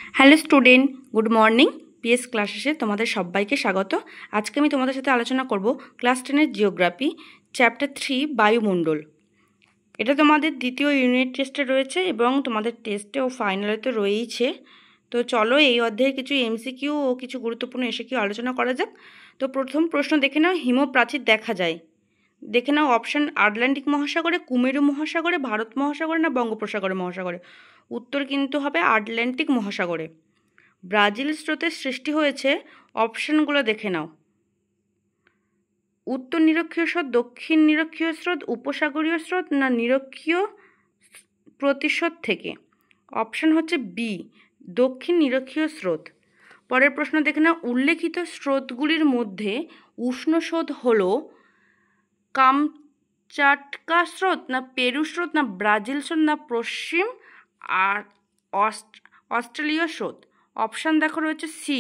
Hello student, good morning. PS ক্লাসে তোমাদের সবাইকে স্বাগত। আজকে আমি তোমাদের সাথে আলোচনা করব ক্লাস 10-এর জিওগ্রাফি চ্যাপ্টার 3 বায়ুমণ্ডল। এটা তোমাদের দ্বিতীয় ইউনিট টেস্টে রয়েছে এবং তোমাদের টেস্টে ও ফাইনালে তো রয়েইছে। তো চলো এই অধ্যায়ে কিছু এমসিকিউ ও কিছু গুরুত্বপূর্ণ এসিকিউ আলোচনা করা যাক। তো প্রথম প্রশ্ন দেখে নাও, হিমপ্রাচীর দেখা যায়। দেখে নাও অপশান আটলান্টিক মহাসাগরে, কুমেরু মহাসাগরে, ভারত মহাসাগরে না বঙ্গোপসাগরে মহাসাগরে। উত্তর কিন্তু হবে আটলান্টিক মহাসাগরে। ব্রাজিল স্রোতের সৃষ্টি হয়েছে, অপশানগুলো দেখে নাও। উত্তর নিরক্ষীয় স্রোত, দক্ষিণ নিরক্ষীয় স্রোত, উপসাগরীয় স্রোত না নিরক্ষীয় প্রতিস্রোত থেকে। অপশান হচ্ছে বি, দক্ষিণ নিরক্ষীয় স্রোত। পরের প্রশ্ন দেখে নাও, উল্লেখিত স্রোতগুলির মধ্যে উষ্ণ স্রোত হল কামচাটকা স্রোত না পেরু স্রোত না ব্রাজিল স্রোত না পশ্চিম আর অস্ট্রেলীয় স্রোত। অপশান দেখো রয়েছে সি।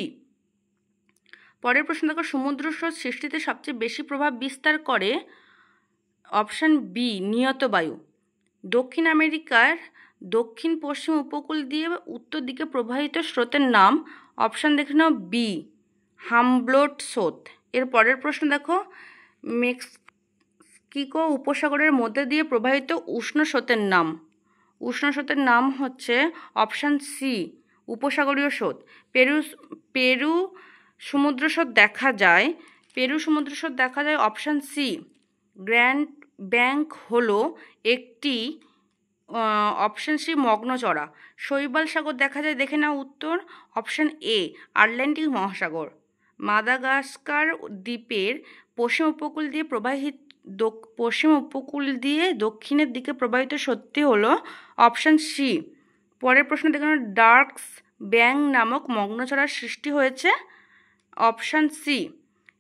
পরের প্রশ্ন দেখো, সমুদ্র স্রোত সৃষ্টিতে সবচেয়ে বেশি প্রভাব বিস্তার করে। অপশান বি, নিয়ত বায়ু। দক্ষিণ আমেরিকার দক্ষিণ পশ্চিম উপকূল দিয়ে উত্তর দিকে প্রবাহিত স্রোতের নাম। অপশান দেখে নাও বি, হামব্লোট স্রোত। এর পরের প্রশ্ন দেখো, মেক্সিকো উপসাগরের মধ্যে দিয়ে প্রবাহিত উষ্ণ স্রোতের নাম। উষ্ণ স্রোতের নাম হচ্ছে অপশান সি, উপসাগরীয় স্রোত। পেরু সমুদ্র স্রোত দেখা যায়। পেরু সমুদ্র স্রোত দেখা যায় অপশান সি। গ্র্যান্ড ব্যাংক হলো একটি অপশান সি মগ্নচড়া। শৈবাল সাগর দেখা যায়, দেখে নাও উত্তর। অপশান এ, আটলান্টিক মহাসাগর। মাদাগাস্কার দ্বীপের পশ্চিম উপকূল দিয়ে দক্ষিণের দিকে প্রবাহিত স্রোতটি হলো অপশান সি। পরের প্রশ্ন দেখুন, ডার্কস ব্যাং নামক মগ্নচড়ার সৃষ্টি হয়েছে। Option C.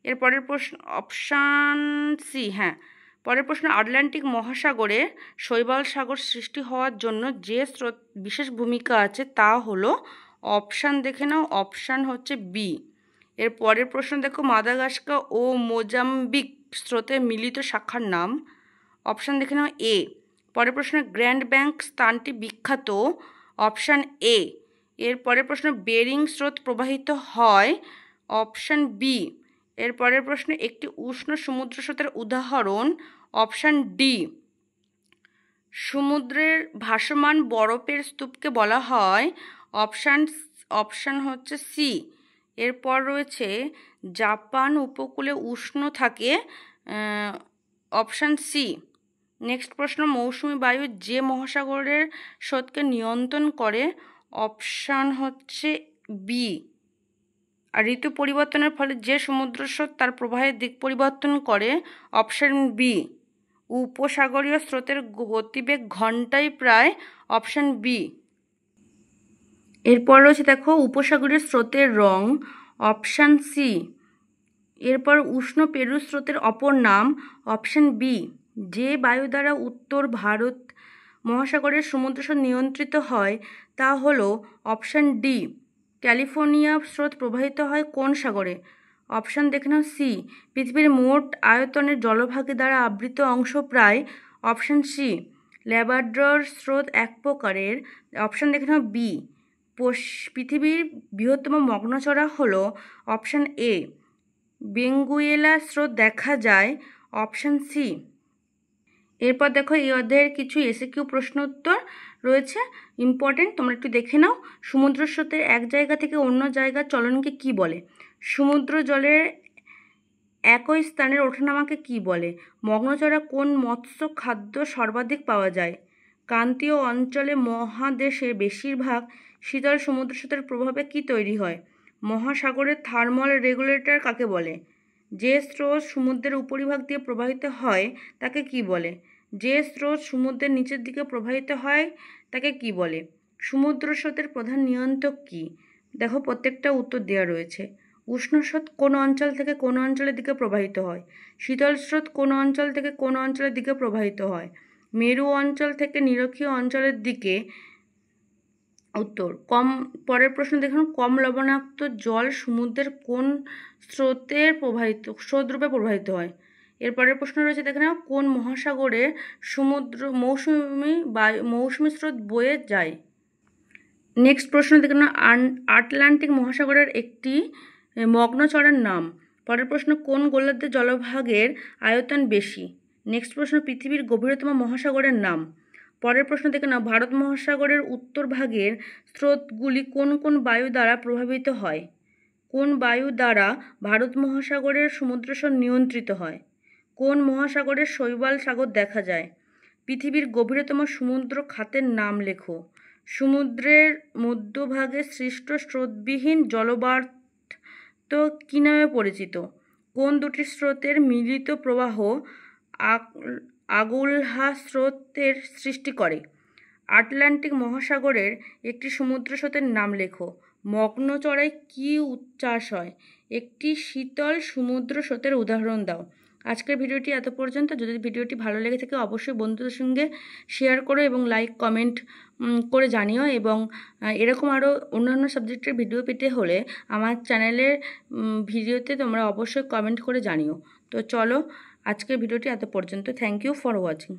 এর পরের প্রশ্ন অপশান সি, হ্যাঁ। পরের প্রশ্ন, আটলান্টিক মহাসাগরে শৈবাল সাগর সৃষ্টি হওয়ার জন্য যে স্রোত বিশেষ ভূমিকা আছে তা হলো। অপশান দেখে নাও, অপশান হচ্ছে বি। এর পরের প্রশ্ন দেখো, মাদাগাস্কার ও মোজাম্বিক স্রোতের মিলিত শাখার নাম। অপশান দেখে নাও এ। পরের প্রশ্ন, গ্র্যান্ড ব্যাংক স্থানটি বিখ্যাত। Option A. এর পরের প্রশ্ন, বেরিং স্রোত প্রবাহিত হয়। Option B. এর পরের প্রশ্ন, একটি উষ্ণ সমুদ্র স্রোতের উদাহরণ। Option D. সমুদ্রের ভাসমান বরফের স্তূপকে বলা হয়। অপশান হচ্ছে সি। এরপর রয়েছে জাপান উপকূলে উষ্ণ থাকে। Option C. নেক্সট প্রশ্ন, মৌসুমী বায়ু যে মহাসাগরের স্রোতকে নিয়ন্ত্রণ করে। অপশান হচ্ছে বি। আর ঋতু পরিবর্তনের ফলে যে সমুদ্র স্রোত তার প্রবাহের দিক পরিবর্তন করে। Option B. উপসাগরীয় স্রোতের গতিবেগ ঘন্টায় প্রায়। Option B. এরপর রয়েছে দেখো, উপসাগরীয় স্রোতের রং। Option C. এরপর উষ্ণ পেরু স্রোতের অপর নাম। Option B. যে বায়ু দ্বারা উত্তর ভারত মহাসাগরের সমুদ্র স্রোত নিয়ন্ত্রিত হয় তা হলো। Option D. ক্যালিফোর্নিয়া স্রোত প্রবাহিত হয় কোন সাগরে। অপশান দেখে নাও সি। পৃথিবীর মোট আয়তনের জলভাগের দ্বারা আবৃত অংশ প্রায়। Option C. ল্যাব্রাডর স্রোত এক প্রকারের। অপশান দেখে নাও বি। পৃথিবীর বৃহত্তম মগ্নচড়া হলো। Option A. বেঙ্গুয়েলা স্রোত দেখা যায়। Option C. এরপর দেখো, এই অধ্যায়ের কিছু এসিকিউ প্রশ্ন উত্তর রয়েছে, ইম্পর্টেন্ট, তোমরা একটু দেখে নাও। সমুদ্র স্রোতের এক জায়গা থেকে অন্য জায়গার চলনকে কি বলে? সমুদ্র জলের একই স্থানের ওঠানামাকে কি বলে? মগ্নচড়া কোন মৎস্য খাদ্য সর্বাধিক পাওয়া যায়? ক্রান্তীয় অঞ্চলে মহাদেশে বেশিরভাগ শীতল সমুদ্র স্রোতের প্রভাবে কি তৈরি হয়? মহাসাগরের থার্মাল রেগুলেটর কাকে বলে? যে স্রোত সমুদ্রের উপরিভাগ দিয়ে প্রবাহিত হয় তাকে কি বলে? যে স্রোত সমুদ্রের নিচের দিকে প্রবাহিত হয় তাকে কি বলে? সমুদ্র স্রোতের প্রধান নিয়ন্ত্রক কি? দেখো প্রত্যেকটা উত্তর দেওয়া রয়েছে। উষ্ণ স্রোত কোন অঞ্চল থেকে কোন অঞ্চলের দিকে প্রবাহিত হয়? শীতল স্রোত কোন অঞ্চল থেকে কোন অঞ্চলের দিকে প্রবাহিত হয়? মেরু অঞ্চল থেকে নিরক্ষীয় অঞ্চলের দিকে। উত্তর পরের প্রশ্ন দেখুন, কম লবণাক্ত জল সমুদ্রের কোন স্রোতরূপে প্রবাহিত হয়? এরপরের প্রশ্ন রয়েছে, দেখে নাও, কোন মহাসাগরে মৌসুমী স্রোত বয়ে যায়? নেক্সট প্রশ্ন দেখুন, আটলান্টিক মহাসাগরের একটি মগ্নচড়ার নাম। পরের প্রশ্ন, কোন গোলার্ধের জলভাগের আয়তন বেশি? নেক্সট প্রশ্ন, পৃথিবীর গভীরতম মহাসাগরের নাম। পরের প্রশ্ন দেখে নাও, ভারত মহাসাগরের উত্তর ভাগের স্রোতগুলি কোন কোন বায়ু দ্বারা প্রভাবিত হয়? কোন বায়ু দ্বারা ভারত মহাসাগরের সমুদ্রসর নিয়ন্ত্রিত হয়? কোন মহাসাগরের শৈবাল সাগর দেখা যায়? পৃথিবীর গভীরতম সমুদ্র খাতের নাম লেখো। সমুদ্রের মধ্যভাগে সৃষ্ট স্রোতবিহীন জলবার্ত কী নামে পরিচিত? কোন দুটি স্রোতের মিলিত প্রবাহ আগুলহা স্রোতের সৃষ্টি করে? আটলান্টিক মহাসাগরের একটি সমুদ্র স্রোতের নাম লেখো। মগ্নচড়ায় কী উচ্ছ্বাস হয়? একটি শীতল সমুদ্র স্রোতের উদাহরণ দাও। আজকের ভিডিওটি এত পর্যন্ত। যদি ভিডিওটি ভালো লেগে থাকে অবশ্যই বন্ধুদের সঙ্গে শেয়ার করো এবং লাইক কমেন্ট করে জানিও, এবং এরকম আরও অন্যান্য সাবজেক্টের ভিডিও পেতে হলে আমার চ্যানেলের ভিডিওতে তোমরা অবশ্যই কমেন্ট করে জানিও। তো চলো, আজকের ভিডিওটি এত পর্যন্ত। Thank you for watching.